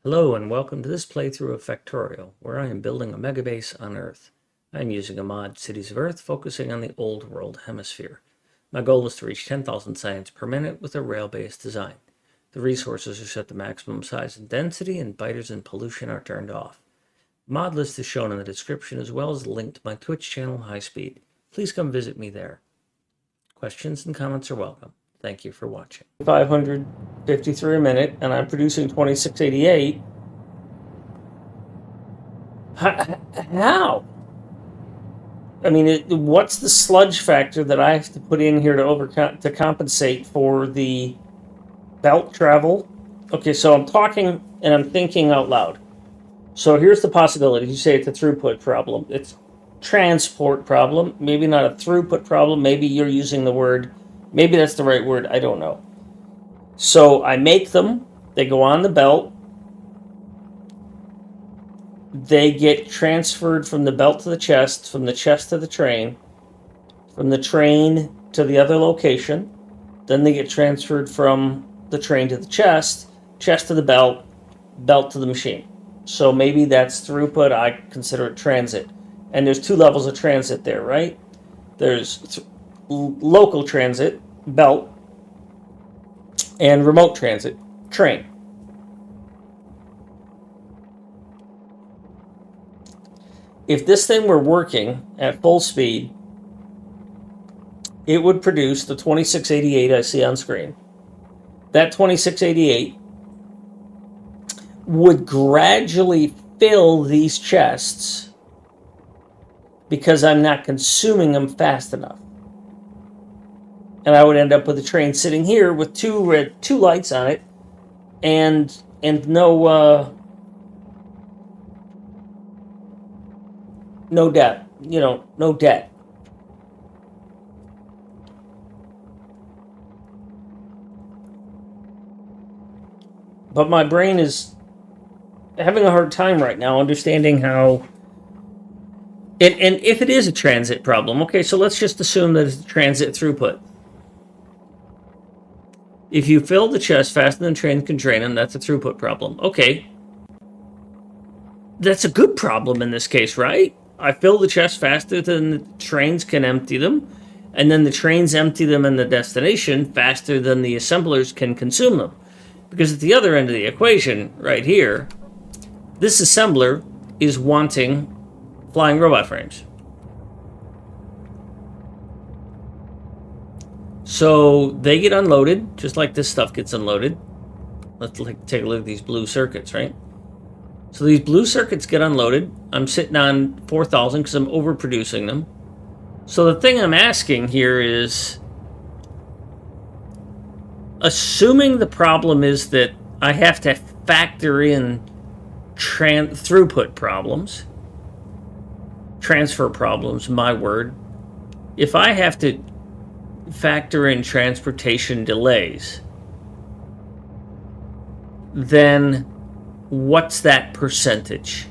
Hello and welcome to this playthrough of Factorio, where I am building a megabase on Earth. I am using a mod, Cities of Earth, focusing on the Old World Hemisphere. My goal is to reach 10,000 science per minute with a rail-based design. The resources are set to maximum size and density, and biters and pollution are turned off. The mod list is shown in the description, as well as a link to my Twitch channel, High Speed. Please come visit me there. Questions and comments are welcome. Thank you for watching. 553 a minute, and I'm producing 2688. How? I mean, what's the sludge factor that I have to put in here to compensate for the belt travel? Okay, so I'm talking and I'm thinking out loud. So here's the possibility. You say it's a throughput problem. It's transport problem. Maybe not a throughput problem. Maybe you're using the word. Maybe that's the right word. I don't know. So I make them. They go on the belt. They get transferred from the belt to the chest, from the chest to the train, from the train to the other location. Then they get transferred from the train to the chest, chest to the belt, belt to the machine. So maybe that's throughput. I consider it transit. And there's two levels of transit there, right? There's local transit, belt, and remote transit, train. If this thing were working at full speed, it would produce the 2688 I see on screen. That 2688 would gradually fill these chests because I'm not consuming them fast enough. And I would end up with a train sitting here with two lights on it and no debt, no debt. But my brain is having a hard time right now understanding how. And if it is a transit problem, okay, so let's just assume that it's a transit throughput. If you fill the chest faster than the train can drain them, that's a throughput problem. Okay. That's a good problem in this case, right? I fill the chest faster than the trains can empty them, and then the trains empty them in the destination faster than the assemblers can consume them. Because at the other end of the equation, right here, this assembler is wanting flying robot frames. So they get unloaded, just like this stuff gets unloaded. Let's take a look at these blue circuits, right? So these blue circuits get unloaded. I'm sitting on 4,000 because I'm overproducing them. So the thing I'm asking here is, assuming the problem is that I have to factor in throughput problems, transfer problems, my word. If I have to factor in transportation delays, then what's that percentage?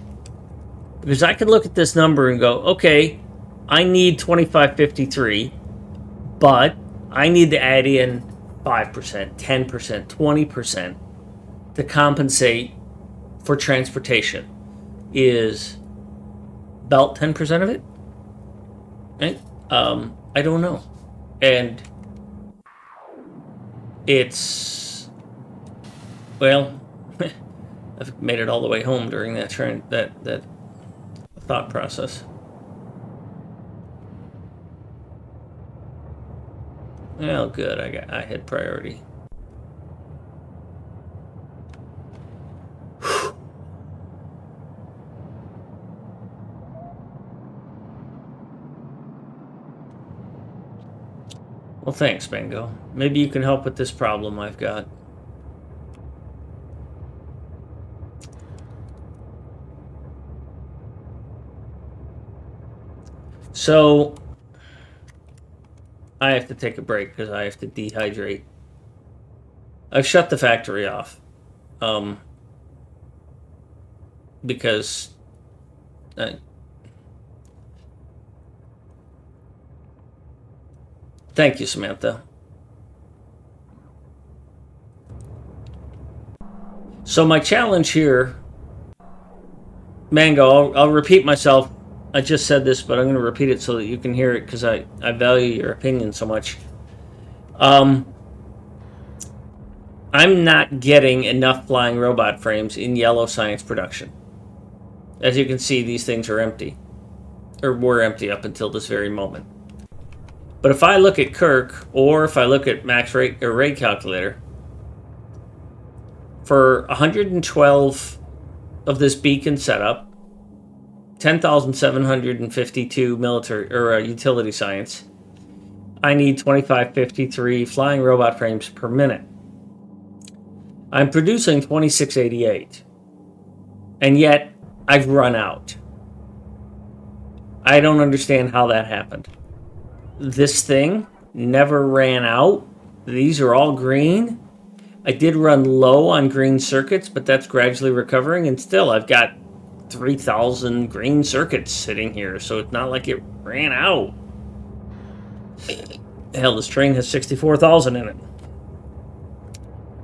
Because I can look at this number and go, okay, I need 2553, but I need to add in 5%, 10%, 20% to compensate for transportation. Is belt 10% of it? Right? I don't know. And it's, well, I've made it all the way home during that that thought process. Well, good. I had priority. Well, thanks, Mango. Maybe you can help with this problem I've got. So I have to take a break because I have to dehydrate. I've shut the factory off. Because thank you, Samantha. So my challenge here, Mango, I'll repeat myself. I just said this, but I'm going to repeat it so that you can hear it because I value your opinion so much. I'm not getting enough flying robot frames in yellow science production. As you can see, these things are empty. Or were empty up until this very moment. But if I look at Kirk, or if I look at Max Rate or Rate Calculator, for 112 of this beacon setup, 10,752 military or utility science, I need 2553 flying robot frames per minute. I'm producing 2688, and yet I've run out. I don't understand how that happened. This thing never ran out. These are all green. I did run low on green circuits, but that's gradually recovering, and still I've got 3,000 green circuits sitting here, so it's not like it ran out. Hell, this train has 64,000 in it.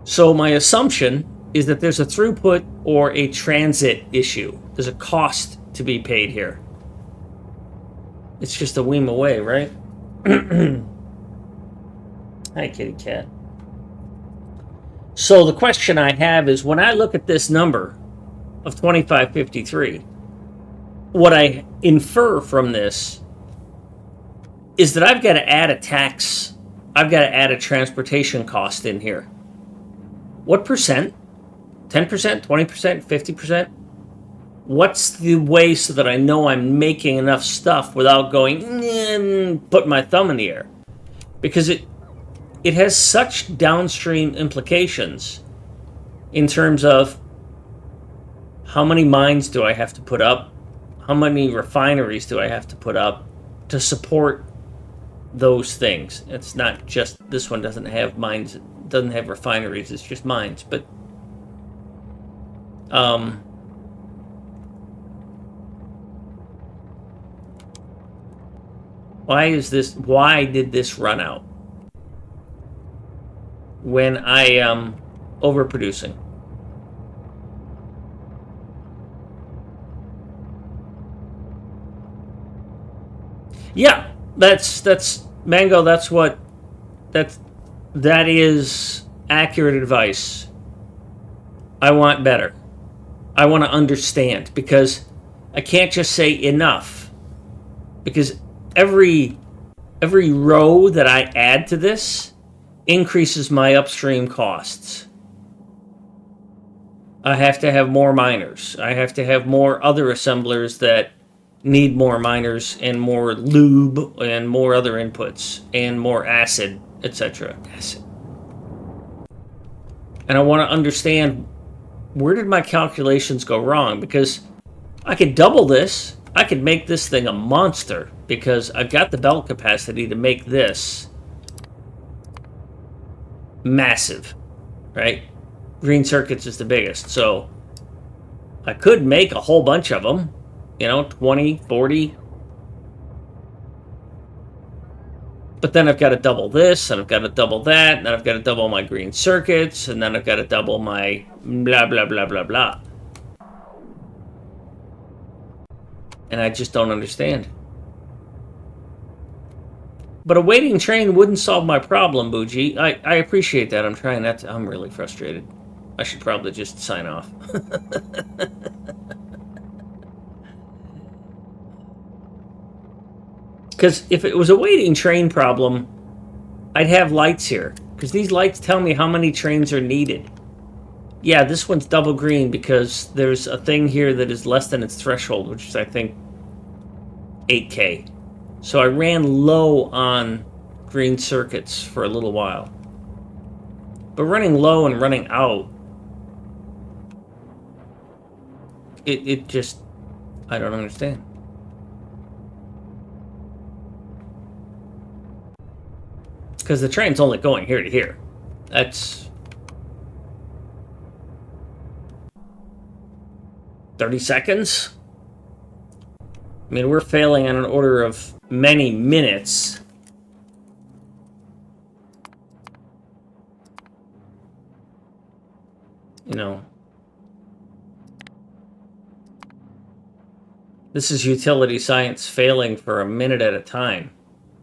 So my assumption is that there's a throughput or a transit issue. There's a cost to be paid here. It's just a weem away, right? Hi, kitty cat. So the question I have is, when I look at this number of 2553, what I infer from this is that I've got to add a tax. I've got to add a transportation cost in here. What percent? 10%, 20%, 50%? What's the way so that I know I'm making enough stuff without going, put my thumb in the air? Because it has such downstream implications in terms of how many mines do I have to put up? How many refineries do I have to put up to support those things? It's not just, this one doesn't have mines, it doesn't have refineries, it's just mines. But why did this run out when I am overproducing? Yeah, that's Mango, that is accurate advice. I want better. I want to understand, because I can't just say enough, because every row that I add to this increases my upstream costs. I have to have more miners. I have to have more other assemblers that need more miners and more lube and more other inputs and more acid, etc. Acid. And I want to understand, where did my calculations go wrong? Because I could double this. I could make this thing a monster, because I've got the belt capacity to make this massive, right? Green circuits is the biggest, so I could make a whole bunch of them, 20, 40. But then I've got to double this, and I've got to double that, and then I've got to double my green circuits, and then I've got to double my blah, blah, blah, blah, blah. And I just don't understand. But a waiting train wouldn't solve my problem, Bougie. I appreciate that. I'm trying not to. I'm really frustrated. I should probably just sign off. Because if it was a waiting train problem, I'd have lights here. Because these lights tell me how many trains are needed. Yeah, this one's double green because there's a thing here that is less than its threshold, which is, I think, 8K. So I ran low on green circuits for a little while. But running low and running out, it just, I don't understand. Because the train's only going here to here. That's 30 seconds? I mean, we're failing on an order of many minutes. This is utility science failing for a minute at a time,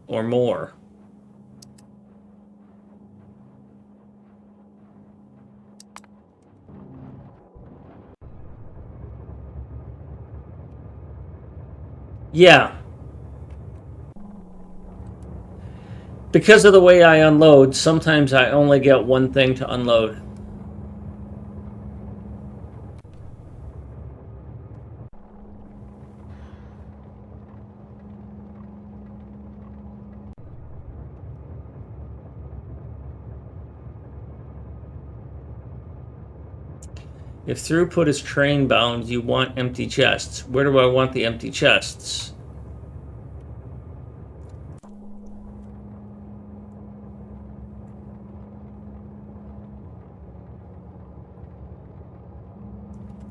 or more. Yeah. Because of the way I unload, sometimes I only get one thing to unload. If throughput is train bound, you want empty chests. Where do I want the empty chests?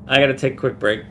I gotta take a quick break.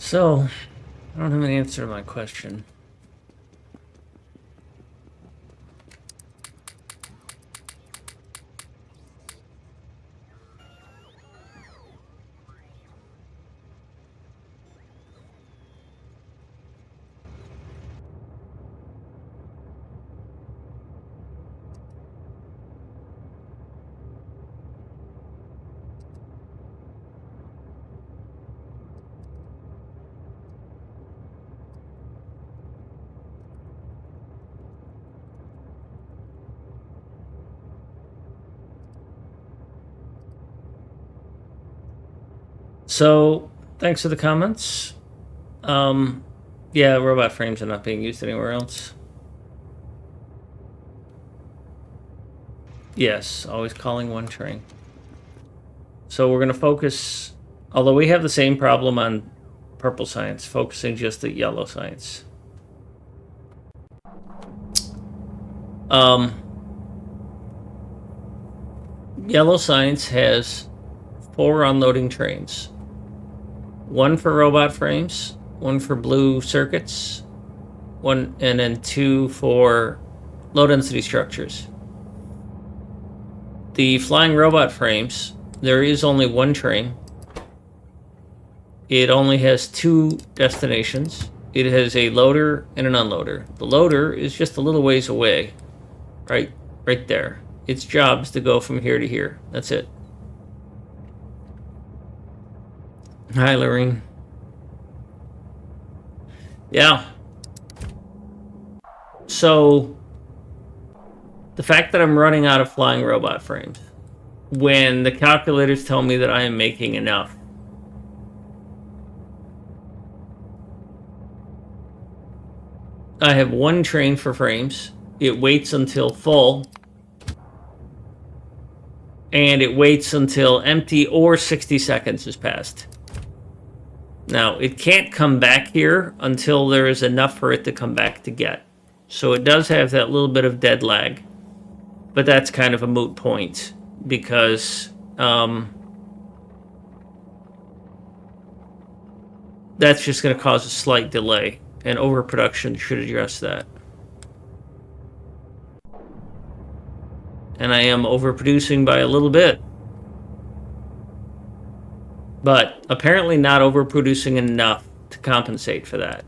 So, I don't have an answer to my question. So, thanks for the comments. Yeah, robot frames are not being used anywhere else. Yes, always calling one train. So we're going to focus, although we have the same problem on purple science, focusing just at yellow science. Yellow science has 4 unloading trains. 1 for robot frames, 1 for blue circuits, 1 and then 2 for low density structures. The flying robot frames, there is only 1 train. It only has 2 destinations. It has a loader and an unloader. The loader is just a little ways away, right there. Its job is to go from here to here. That's it. Hi, Lorene. Yeah. So, the fact that I'm running out of flying robot frames, when the calculators tell me that I am making enough, I have 1 train for frames. It waits until full, and it waits until empty or 60 seconds has passed. Now, it can't come back here until there is enough for it to come back to get. So it does have that little bit of dead lag. But that's kind of a moot point, because that's just going to cause a slight delay, and overproduction should address that. And I am overproducing by a little bit. But apparently not overproducing enough to compensate for that.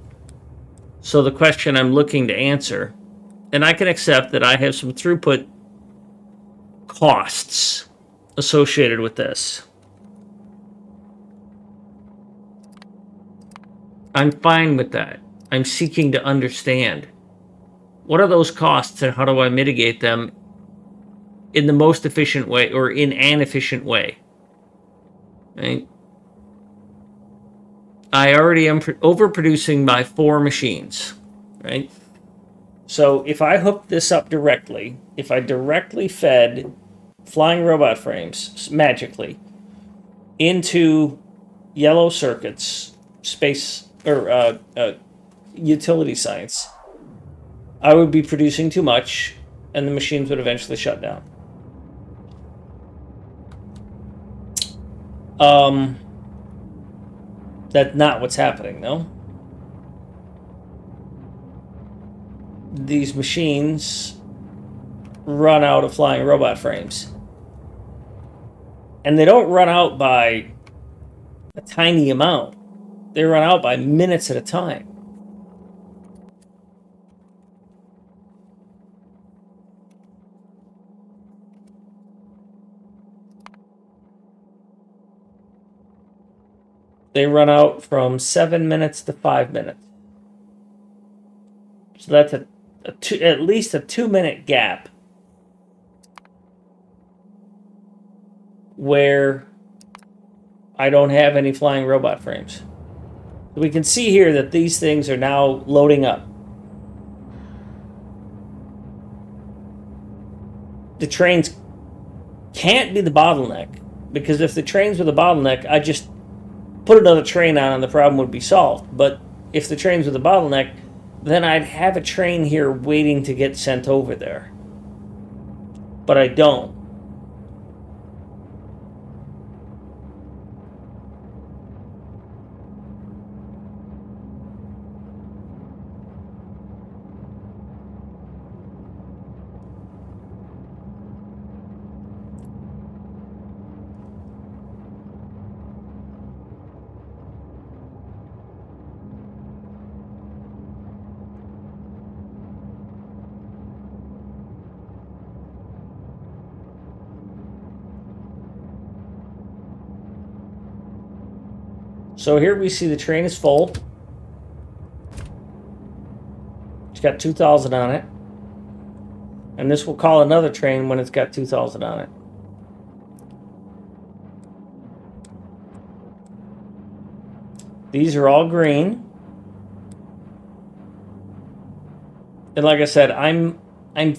So the question I'm looking to answer, and I can accept that I have some throughput costs associated with this. I'm fine with that. I'm seeking to understand. What are those costs and how do I mitigate them in the most efficient way, or in an efficient way? Right? I already am overproducing by 4 machines, right? So if I hook this up directly, if I directly fed flying robot frames magically into yellow circuits, space, or utility science, I would be producing too much, and the machines would eventually shut down. That's not what's happening, though. These machines run out of flying robot frames. And they don't run out by a tiny amount. They run out by minutes at a time. They run out from 7 minutes to 5 minutes. So that's at least a 2-minute gap where I don't have any flying robot frames. We can see here that these things are now loading up. The trains can't be the bottleneck, because if the trains were the bottleneck, I'd just put another train on and the problem would be solved. But if the trains were the bottleneck, then I'd have a train here waiting to get sent over there. But I don't. So here we see the train is full. It's got 2,000 on it. And this will call another train when it's got 2,000 on it. These are all green. And like I said, I'm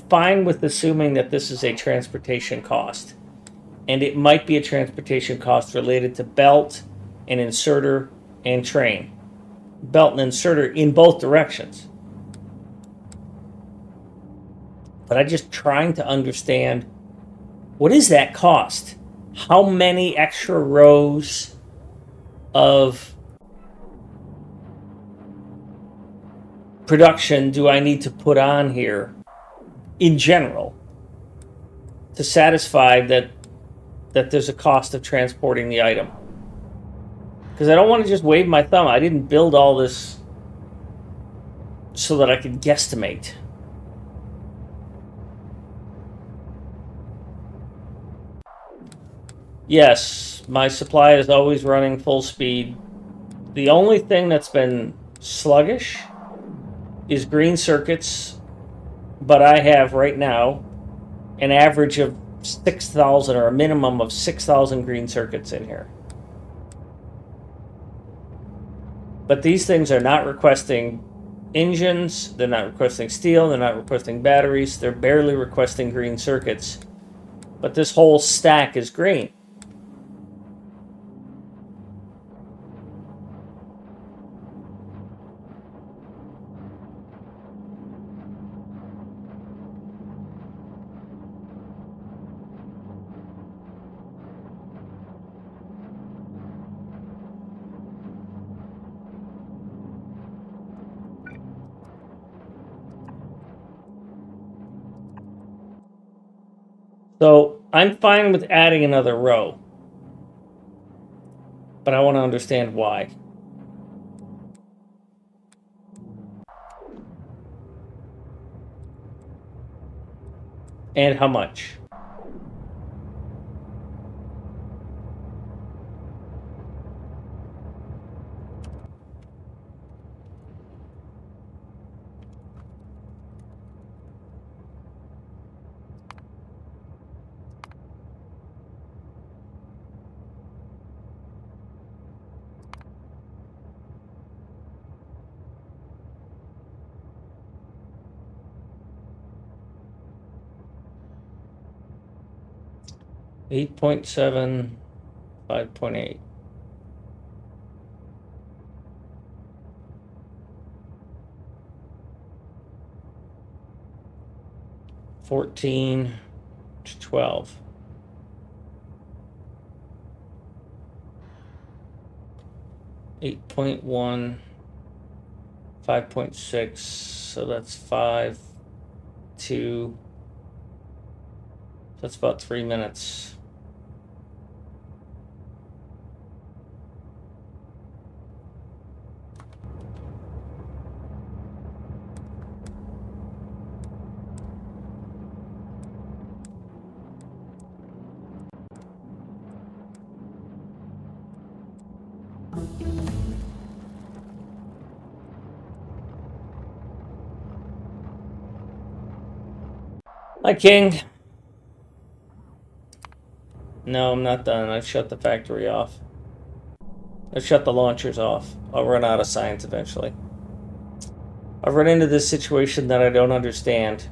fine with assuming that this is a transportation cost. And it might be a transportation cost related to belt and inserter and train. Belt and inserter in both directions. But I'm just trying to understand, what is that cost? How many extra rows of production do I need to put on here in general to satisfy that there's a cost of transporting the item? Because I don't want to just wave my thumb. I didn't build all this so that I could guesstimate. Yes, my supply is always running full speed. The only thing that's been sluggish is green circuits, but I have right now an average of 6,000 or a minimum of 6,000 green circuits in here. But these things are not requesting engines, they're not requesting steel, they're not requesting batteries, they're barely requesting green circuits. But this whole stack is green. So I'm fine with adding another row, but I want to understand why. And how much. $8.7, $5.8. $14 to $12. $8.1, $5.6, so that's 5, 2. That's about 3 minutes. Hi, King. No, I'm not done. I've shut the factory off. I've shut the launchers off. I'll run out of science eventually. I've run into this situation that I don't understand,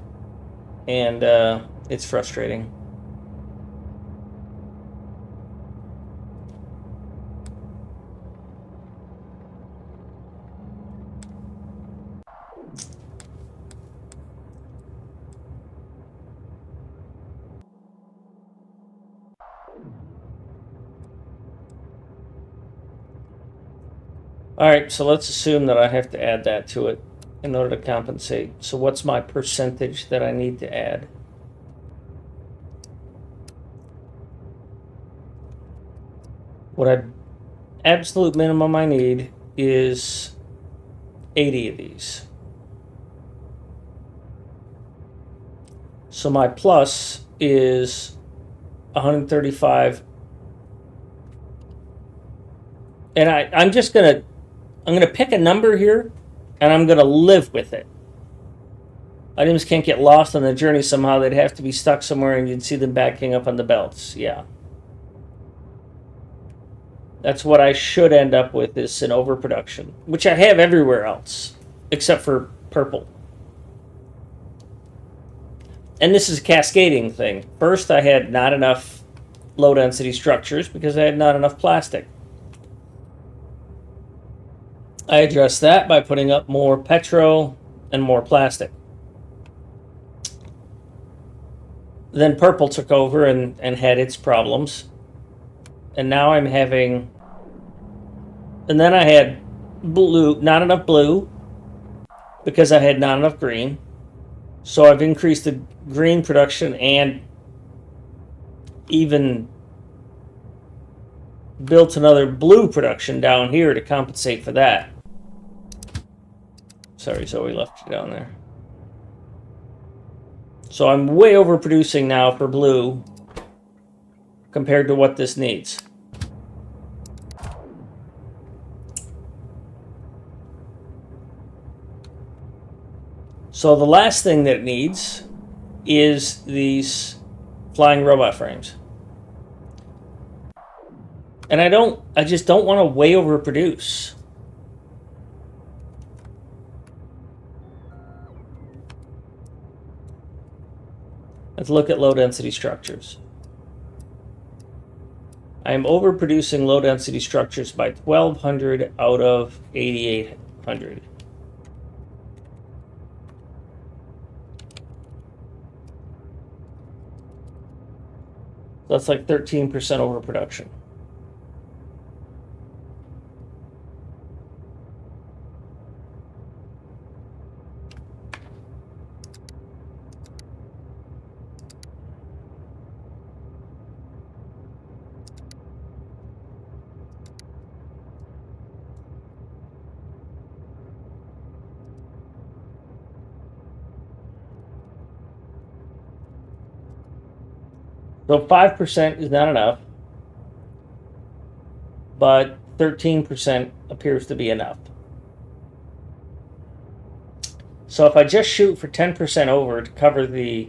and it's frustrating. All right, so let's assume that I have to add that to it in order to compensate. So what's my percentage that I need to add? What absolute minimum I need is 80 of these. So my plus is 135 And I'm gonna pick a number here, and I'm gonna live with it. Items can't get lost on the journey somehow. They'd have to be stuck somewhere, and you'd see them backing up on the belts. Yeah. That's what I should end up with, is an overproduction, which I have everywhere else, except for purple. And this is a cascading thing. First, I had not enough low-density structures because I had not enough plastic. I addressed that by putting up more petro and more plastic. Then purple took over and had its problems. And now I'm having... And then I had blue, not enough blue, because I had not enough green. So I've increased the green production and even built another blue production down here to compensate for that. Sorry, Zoe left you down there. So I'm way overproducing now for blue compared to what this needs. So the last thing that it needs is these flying robot frames. And I just don't want to way overproduce. Let's look at low density structures. I am overproducing low density structures by 1,200 out of 8,800. That's like 13% overproduction. So 5% is not enough, but 13% appears to be enough. So if I just shoot for 10% over to cover the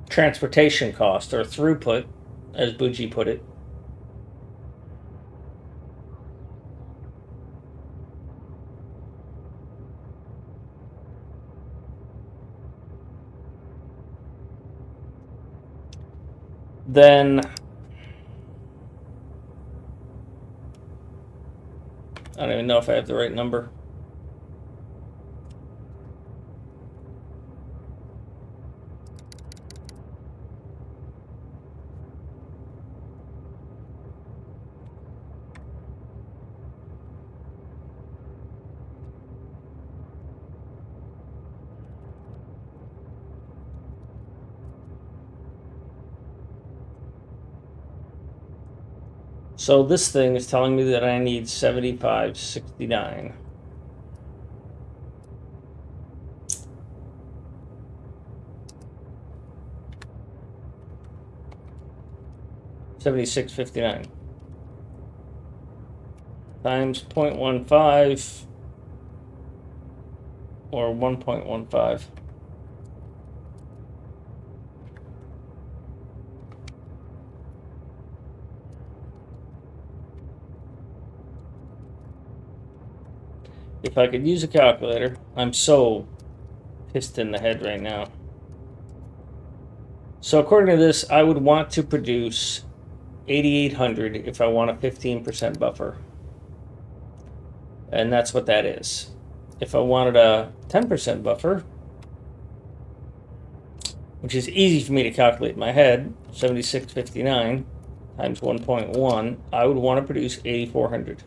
transportation cost, or throughput, as Bougie put it, then I don't even know if I have the right number. So this thing is telling me that I need 7569. $76.59 times 0.15 or 1.15. If I could use a calculator, I'm so pissed in the head right now. So according to this, I would want to produce 8,800 if I want a 15% buffer. And that's what that is. If I wanted a 10% buffer, which is easy for me to calculate in my head, 7659 times 1.1, I would want to produce 8,400.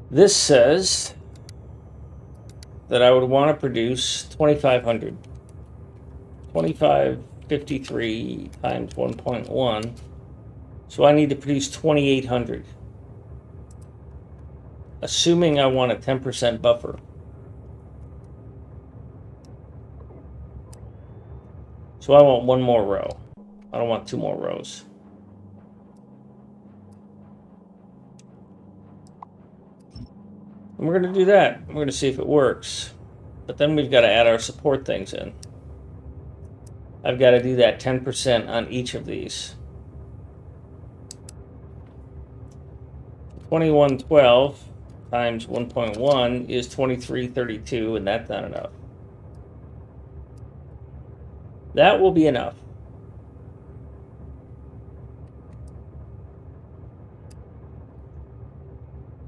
This says that I would want to produce 2,500. 2,553 times 1.1. So I need to produce 2,800. Assuming I want a 10% buffer. So I want one more row. I don't want two more rows. And we're going to do that. We're going to see if it works. But then we've got to add our support things in. I've got to do that 10% on each of these. 2112 times 1.1 is 2332, and that's not enough. That will be enough.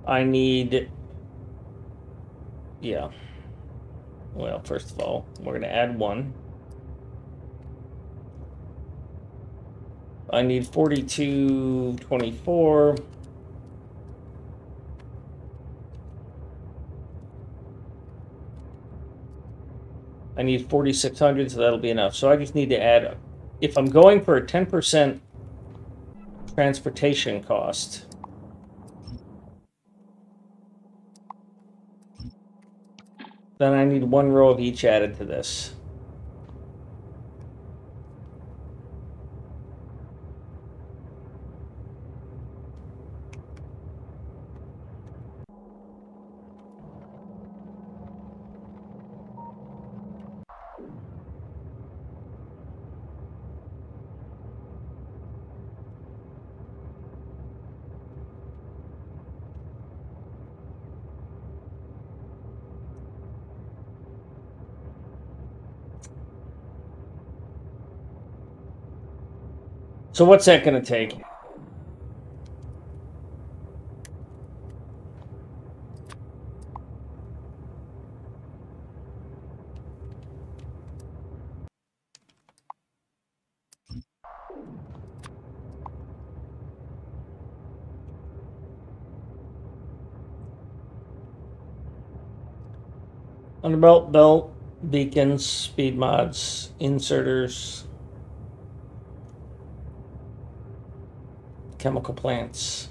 I need, yeah. Well, first of all, we're going to add one. I need 4224. I need 4600, so that'll be enough. So I just need to add, if I'm going for a 10% transportation cost, then I need one row of each added to this. So what's that going to take? Underbelt, belt, beacons, speed mods, inserters, chemical plants.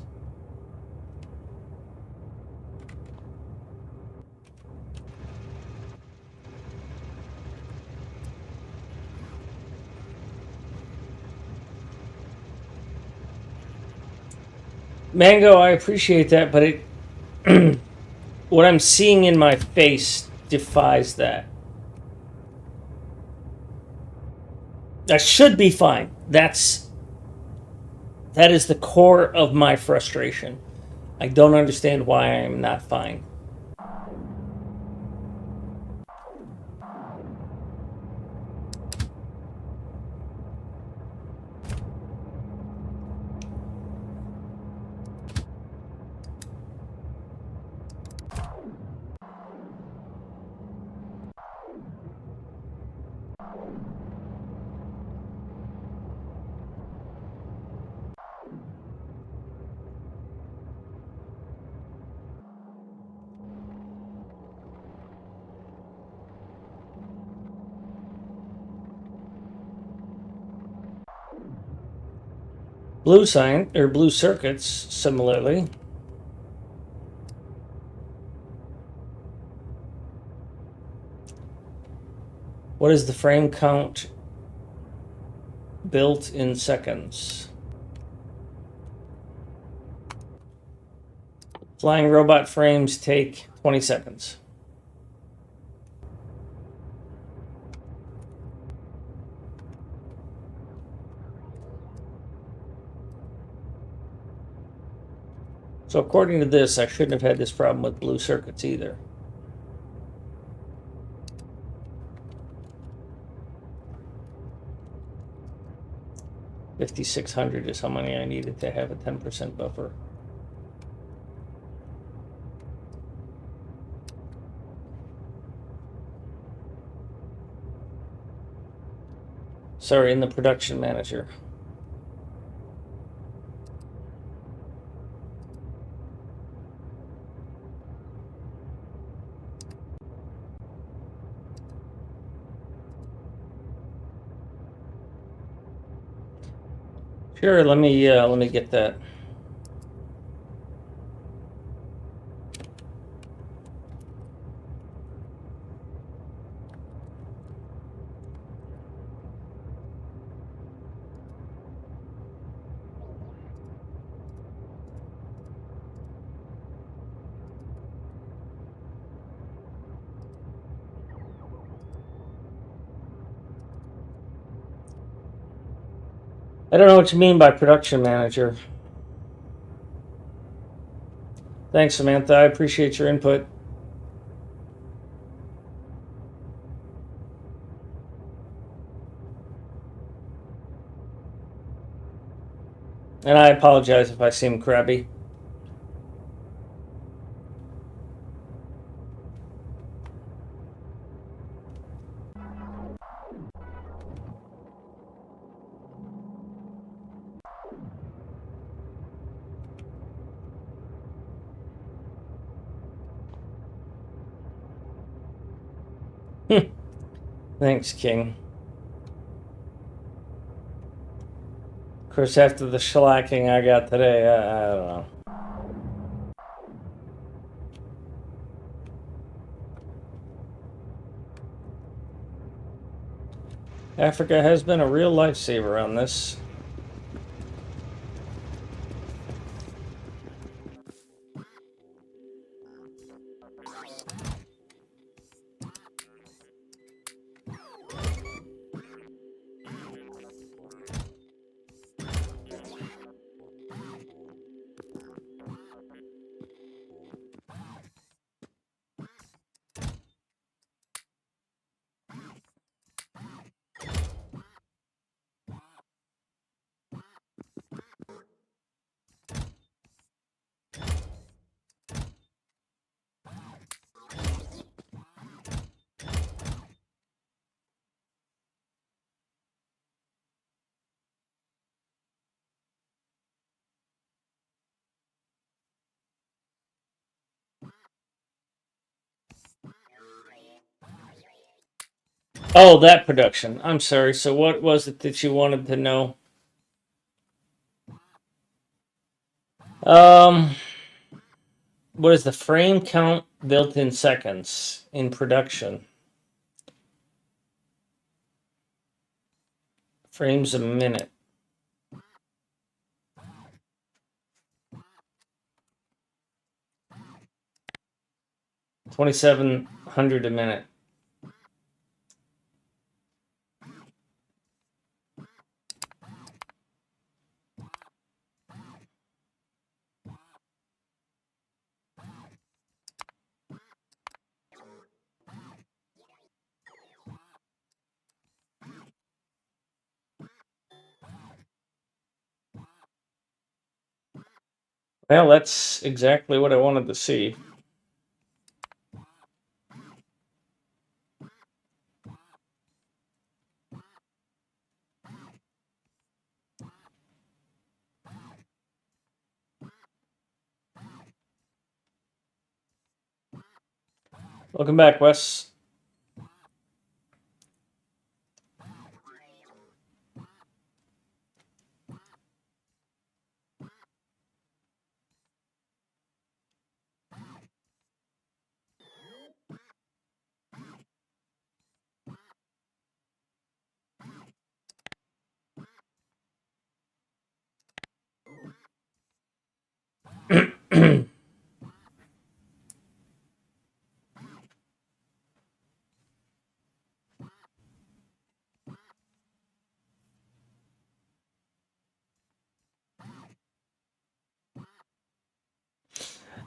Mango, I appreciate that, but it what I'm seeing in my face defies that. That should be fine. That is the core of my frustration. I don't understand why I am not fine. Blue sign or blue circuits, similarly. What is the frame count built in seconds? Flying robot frames take 20 seconds. So according to this, I shouldn't have had this problem with blue circuits either. $5,600 is how many I needed to have a 10% buffer. Sorry, in the production manager. Sure, let me get that. I don't know what you mean by production manager. Thanks, Samantha. I appreciate your input. And I apologize if I seem crabby. Thanks, King. Of course, after the shellacking I got today, I don't know. Africa has been a real lifesaver on this. Oh, that production. I'm sorry. So what was it that you wanted to know? What is the frame count built in seconds in production? Frames a minute. 2,700 a minute. Well, that's exactly what I wanted to see. Welcome back, Wes.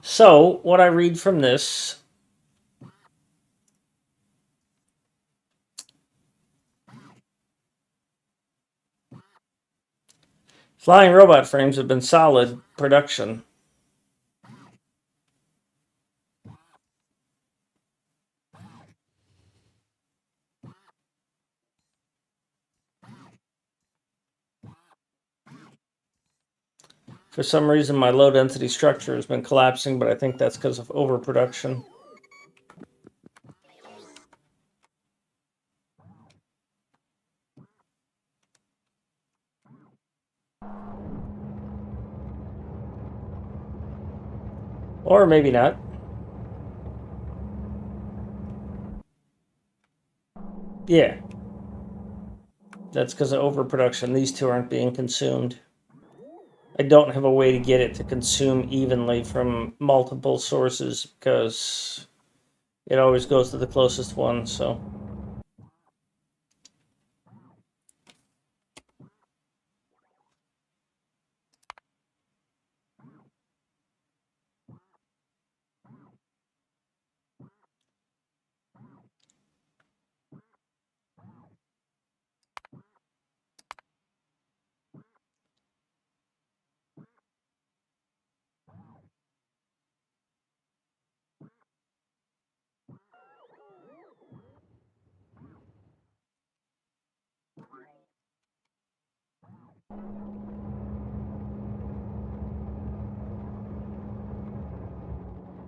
So, what I read from this flying robot frames have been solid production. For some reason, my low density structure has been collapsing, but I think that's because of overproduction. Or maybe not. Yeah. That's because of overproduction. These two aren't being consumed. I don't have a way to get it to consume evenly from multiple sources because it always goes to the closest one, so.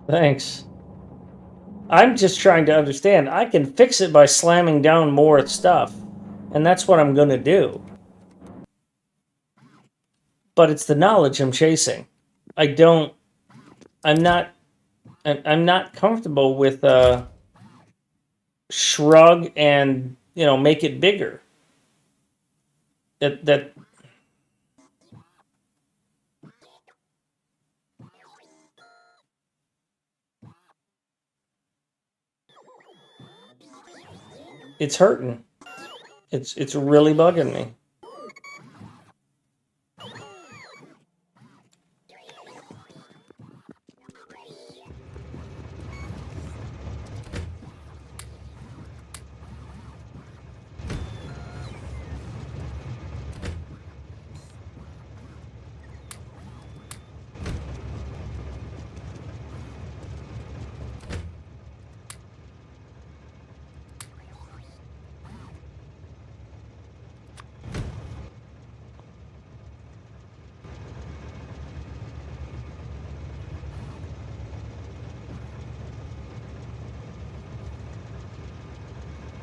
Thanks. I'm just trying to understand. I can fix it by slamming down more stuff, and that's what I'm going to do. But it's the knowledge I'm chasing. I'm not comfortable with shrug and make it bigger. That it's hurting. It's really bugging me.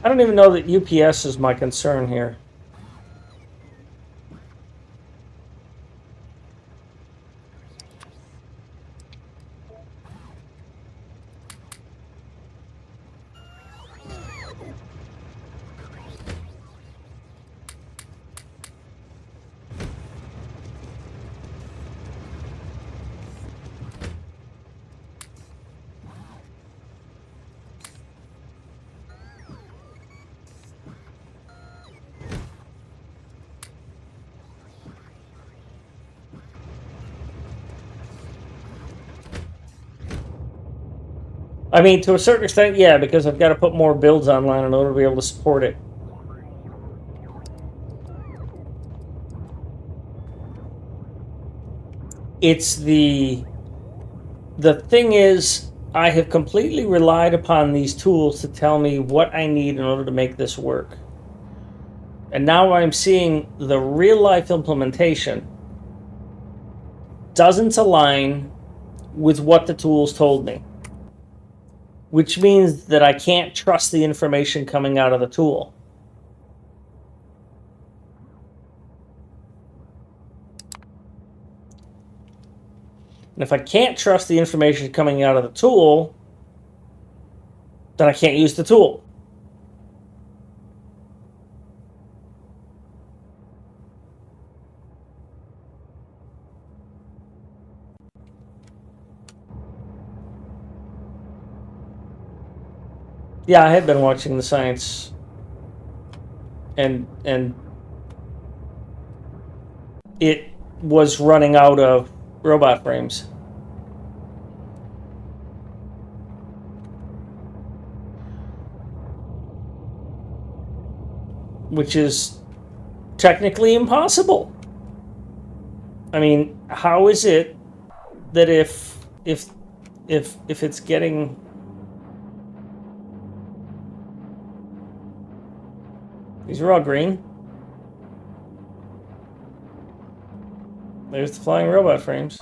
I don't even know that UPS is my concern here. I mean, to a certain extent, yeah, because I've got to put more builds online in order to be able to support it. It's the thing is, I have completely relied upon these tools to tell me what I need in order to make this work. And now I'm seeing the real life implementation doesn't align with what the tools told me, which means that I can't trust the information coming out of the tool. And if I can't trust the information coming out of the tool, then I can't use the tool. Yeah, I had been watching the science, and it was running out of robot frames, which is technically impossible. I mean, how is it that if it's getting these are all green? There's the flying robot frames.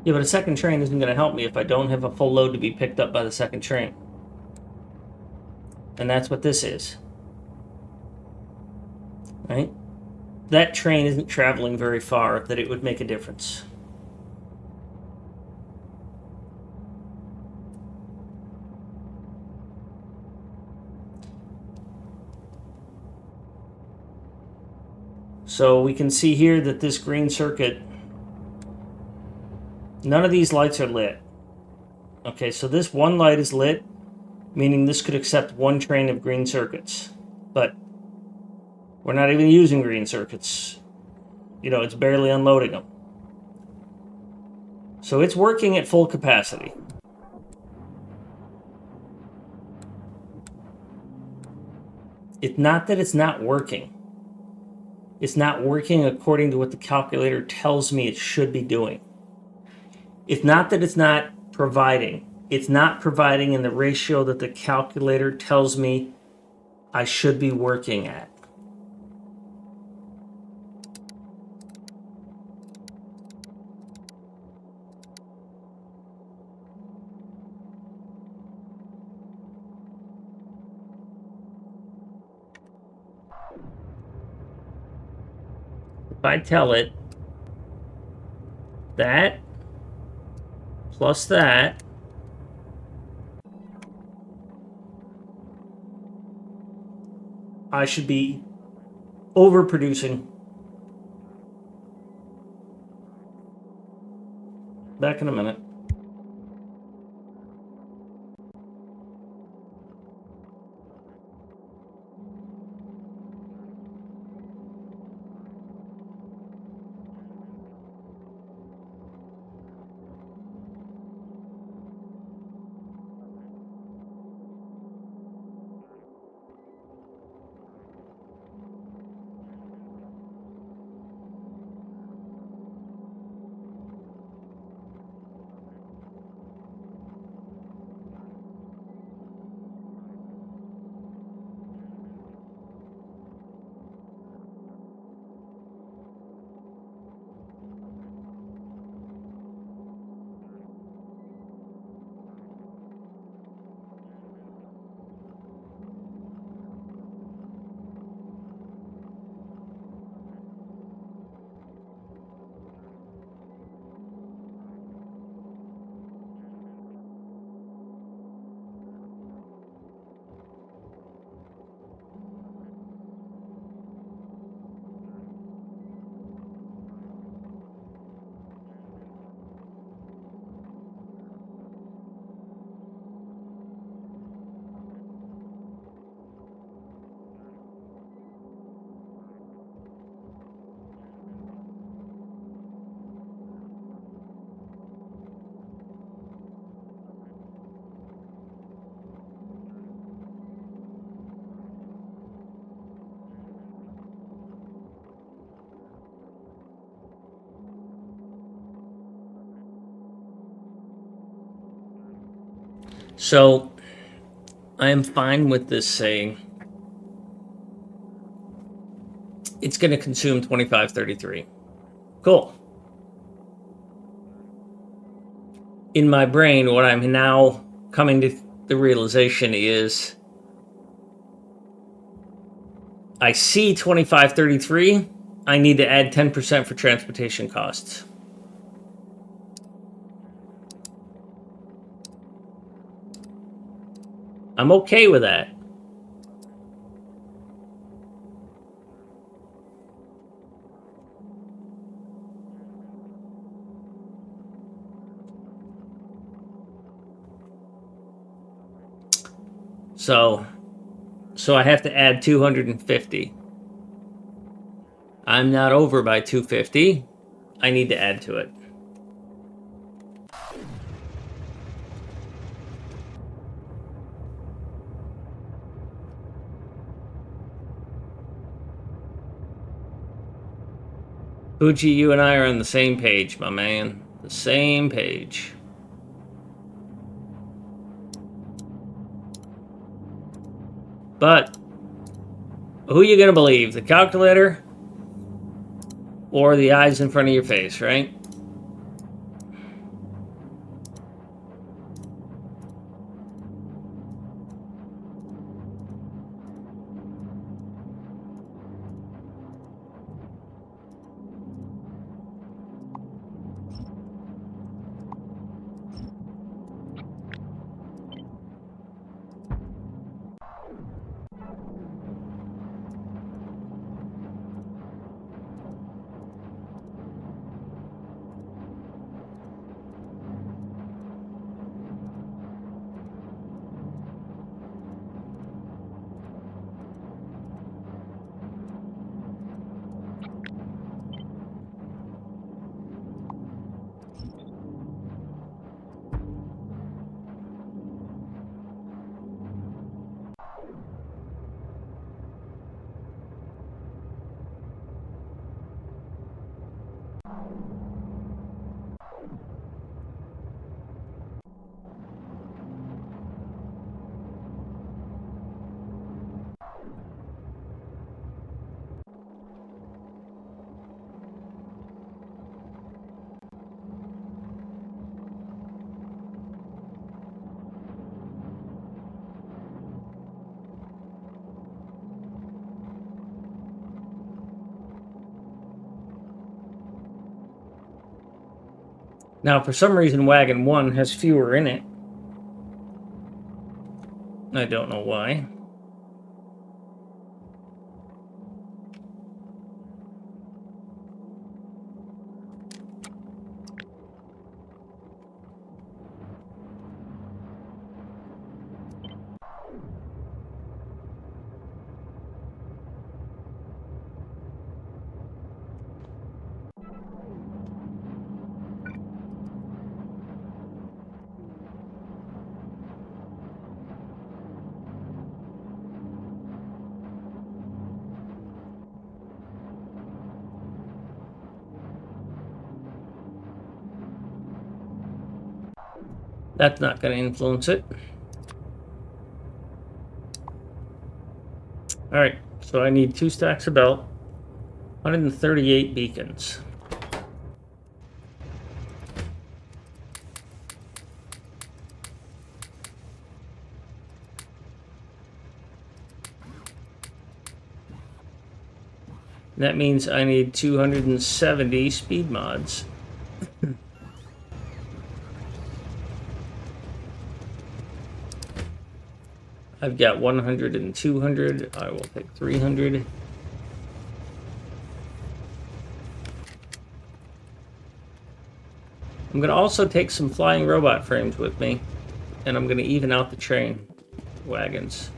Yeah, but a second train isn't going to help me if I don't have a full load to be picked up by the second train. And that's what this is. Right? That train isn't traveling very far that it would make a difference. So we can see here that this green circuit, none of these lights are lit. Okay, so this one light is lit, meaning this could accept one train of green circuits. But we're not even using green circuits. You know, it's barely unloading them. So it's working at full capacity. It's not that it's not working. It's not working according to what the calculator tells me it should be doing. It's not that it's not providing. It's not providing in the ratio that the calculator tells me I should be working at. If I tell it that plus that I should be overproducing. Back in a minute. So I am fine with this saying it's going to consume 2533. Cool. In my brain, what I'm now coming to the realization is I see 2533. I need to add 10% for transportation costs. I'm okay with that. So I have to add 250. I'm not over by 250. I need to add to it. Fuji, you and I are on the same page, my man. The same page. But who are you going to believe? The calculator or the eyes in front of your face, right? Now, for some reason, wagon 1 has fewer in it. I don't know why. That's not going to influence it. All right, so I need 2 stacks of belt, 138 beacons. That means I need 270 speed mods. I've got 100 and 200. I will take 300. I'm going to also take some flying robot frames with me, and I'm going to even out the train wagons.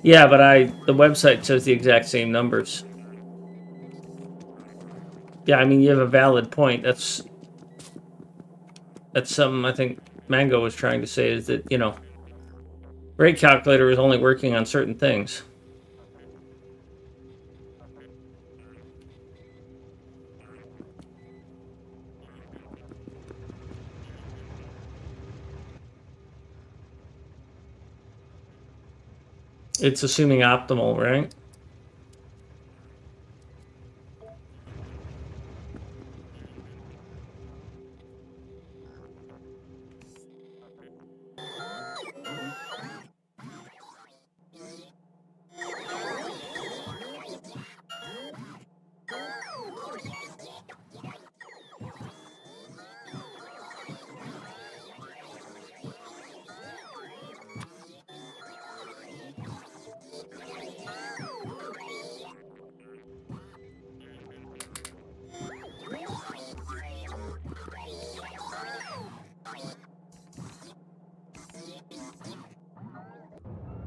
Yeah, but the website says the exact same numbers. Yeah, I mean, you have a valid point. That's something I think Mango was trying to say, is that, you know, rate calculator is only working on certain things. It's assuming optimal, right?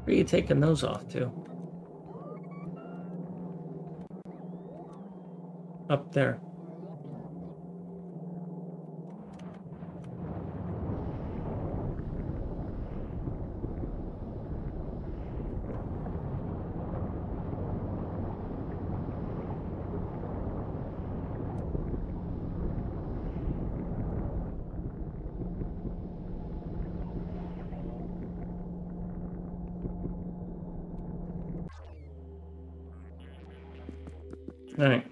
Where are you taking those off to? Up there. All right.